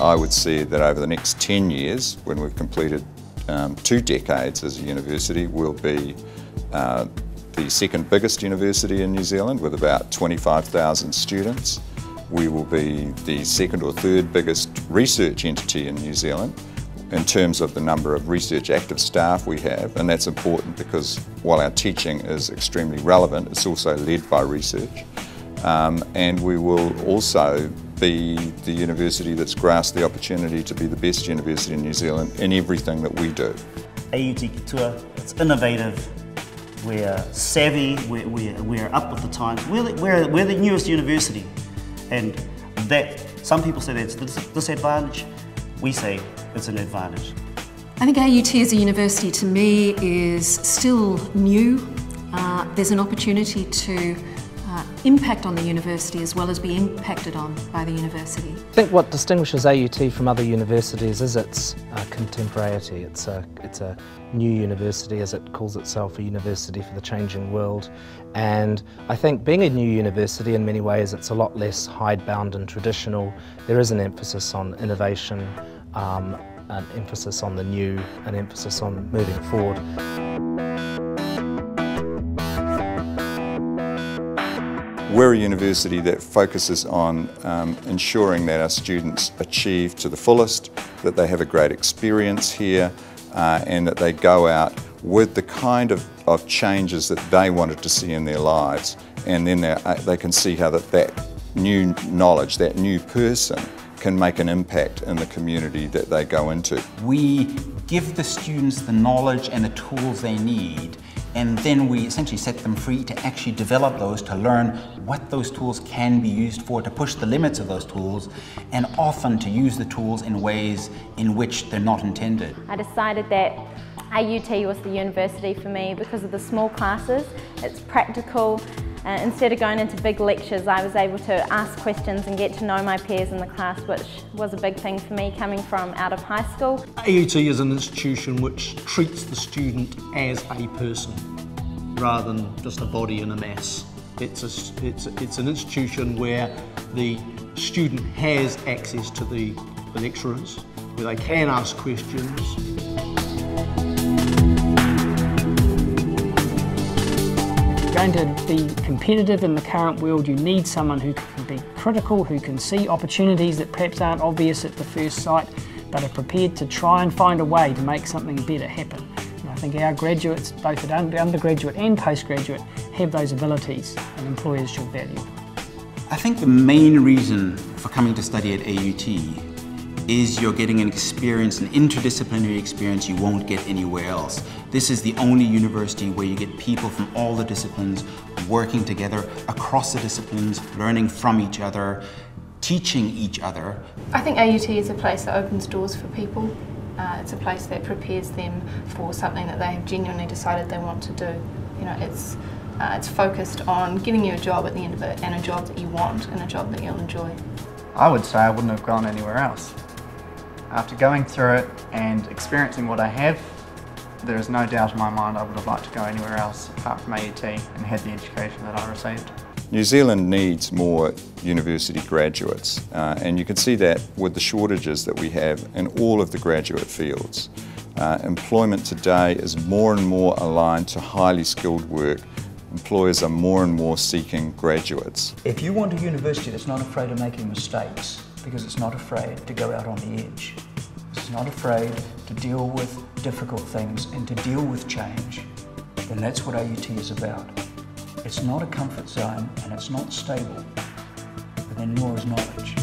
I would see that over the next 10 years, when we've completed 2 decades as a university, we'll be the second biggest university in New Zealand with about 25,000 students. We will be the second or third biggest research entity in New Zealand in terms of the number of research active staff we have, and that's important because while our teaching is extremely relevant, it's also led by research. And we will also be the university that's grasped the opportunity to be the best university in New Zealand in everything that we do. AUT Katoa, it's innovative, we're savvy, we're up with the times, we're the newest university, and that, some people say that's a disadvantage, we say it's an advantage. I think AUT as a university to me is still new. There's an opportunity to impact on the university as well as be impacted on by the university. I think what distinguishes AUT from other universities is its contemporaneity. It's a new university, as it calls itself, a university for the changing world. And I think being a new university in many ways, it's a lot less hidebound and traditional. There is an emphasis on innovation, an emphasis on the new, an emphasis on moving forward. We're a university that focuses on ensuring that our students achieve to the fullest, that they have a great experience here, and that they go out with the kind of changes that they wanted to see in their lives, and then they can see how that new knowledge, that new person, can make an impact in the community that they go into. We give the students the knowledge and the tools they need, and then we essentially set them free to actually develop those, to learn what those tools can be used for, to push the limits of those tools, and often to use the tools in ways in which they're not intended. I decided that AUT was the university for me because of the small classes. It's practical. Instead of going into big lectures, I was able to ask questions and get to know my peers in the class, which was a big thing for me coming from out of high school. AUT is an institution which treats the student as a person rather than just a body in a mass. It's an institution where the student has access to the lecturers, where they can ask questions. Going to be competitive in the current world, you need someone who can be critical, who can see opportunities that perhaps aren't obvious at the first sight, but are prepared to try and find a way to make something better happen. And I think our graduates, both at undergraduate and postgraduate, have those abilities, and employers should value. I think the main reason for coming to study at AUT is you're getting an experience, an interdisciplinary experience you won't get anywhere else. This is the only university where you get people from all the disciplines working together across the disciplines, learning from each other, teaching each other. I think AUT is a place that opens doors for people. It's a place that prepares them for something that they have genuinely decided they want to do. You know, it's focused on getting you a job at the end of it, and a job that you want, and a job that you'll enjoy. I would say I wouldn't have gone anywhere else. After going through it and experiencing what I have, there is no doubt in my mind I would have liked to go anywhere else apart from AUT and had the education that I received. New Zealand needs more university graduates, and you can see that with the shortages that we have in all of the graduate fields. Employment today is more and more aligned to highly skilled work. Employers are more and more seeking graduates. If you want a university that's not afraid of making mistakes, because it's not afraid to go out on the edge, it's not afraid to deal with difficult things and to deal with change, then that's what AUT is about. It's not a comfort zone and it's not stable, but then nor is knowledge.